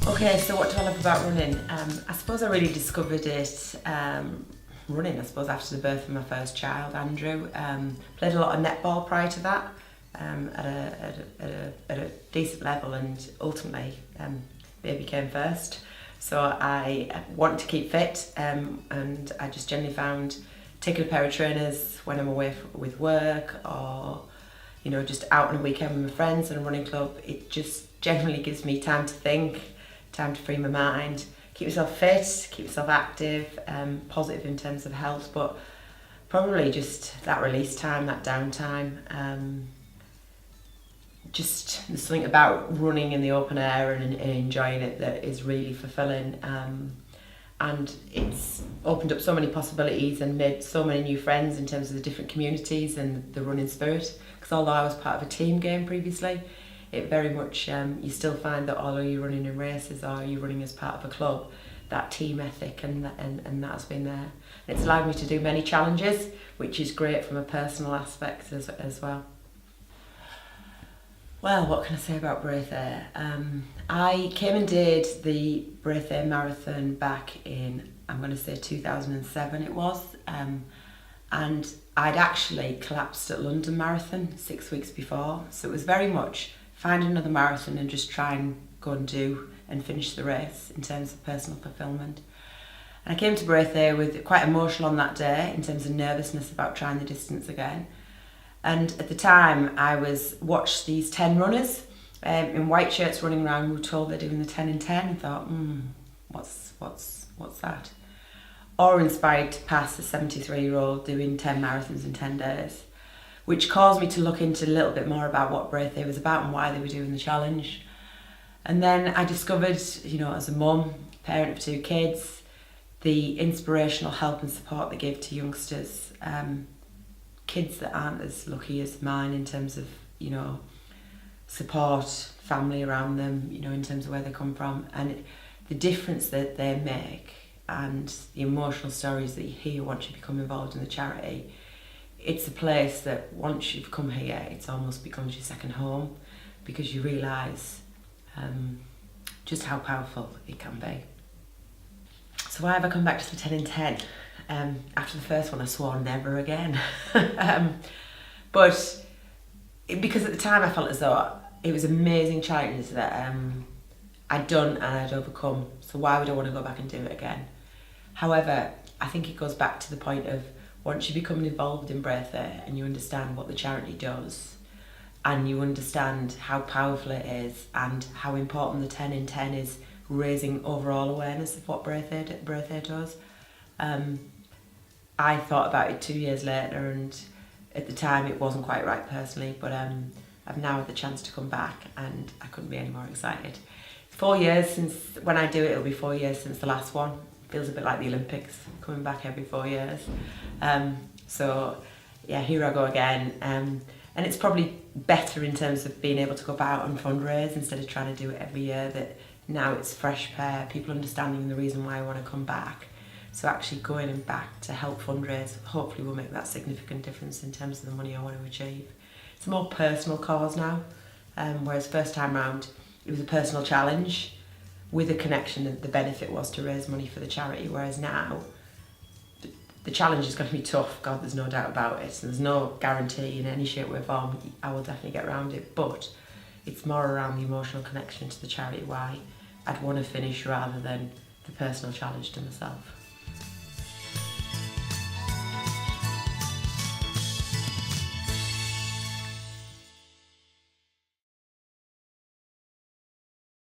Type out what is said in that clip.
Okay, so what do I love about running? I suppose I really discovered it running, I suppose, after the birth of my first child, Andrew. Played a lot of netball prior to that at a decent level, and ultimately baby came first. So I wanted to keep fit, and I just generally found taking a pair of trainers when I'm away with work, or just out on a weekend with my friends in a running club, it just generally gives me time to think, time to free my mind, keep yourself fit, keep yourself active, positive in terms of health, but probably just that release time, that downtime. Just there's something about running in the open air and enjoying it that is really fulfilling. And it's opened up so many possibilities and made so many new friends in terms of the different communities and the running spirit. Because although I was part of a team game previously, it very much, you still find that although you're running in races or you're running as part of a club, that team ethic and that's been there. It's allowed me to do many challenges, which is great from a personal aspect as well. Well, what can I say about Brathay? I came and did the Brathay Marathon back in, I'm going to say 2007 it was, and I'd actually collapsed at London Marathon 6 weeks before, so it was very much find another marathon and just try and go and do and finish the race in terms of personal fulfilment. And I came to Brathay with quite emotional on that day in terms of nervousness about trying the distance again. And at the time, I watched these 10 runners in white shirts running around. We were told they're doing the 10 in 10. and thought, what's that? Or inspired to pass a 73-year-old doing 10 marathons in 10 days, which caused me to look into a little bit more about what Brathay was about and why they were doing the challenge. And then I discovered, as a mum, parent of 2 kids, the inspirational help and support they give to youngsters. Kids that aren't as lucky as mine in terms of, support, family around them, in terms of where they come from, and the difference that they make and the emotional stories that you hear once you become involved in the charity. It's a place that once you've come here, it's almost becomes your second home, because you realise just how powerful it can be. So why have I come back to the 10 in 10? After the first one I swore never again. But because at the time I felt as though it was amazing challenges that I'd done and I'd overcome, so why would I want to go back and do it again? However, I think it goes back to the point of once you become involved in Brathay and you understand what the charity does, and you understand how powerful it is and how important the 10 in 10 is, raising overall awareness of what Brathay does. I thought about it 2 years later, and at the time it wasn't quite right personally, but I've now had the chance to come back and I couldn't be any more excited. 4 years since, when I do it, it'll be 4 years since the last one. Feels a bit like the Olympics, coming back every 4 years. So yeah, here I go again. And it's probably better in terms of being able to go out and fundraise instead of trying to do it every year, that now it's fresh pair, people understanding the reason why I want to come back. So actually going and back to help fundraise hopefully will make that significant difference in terms of the money I want to achieve. It's a more personal cause now, whereas first time round it was a personal challenge with a connection that the benefit was to raise money for the charity, whereas now the challenge is going to be tough, God, there's no doubt about it. There's no guarantee in any shape or form I will definitely get around it, but it's more around the emotional connection to the charity, why I'd want to finish rather than the personal challenge to myself.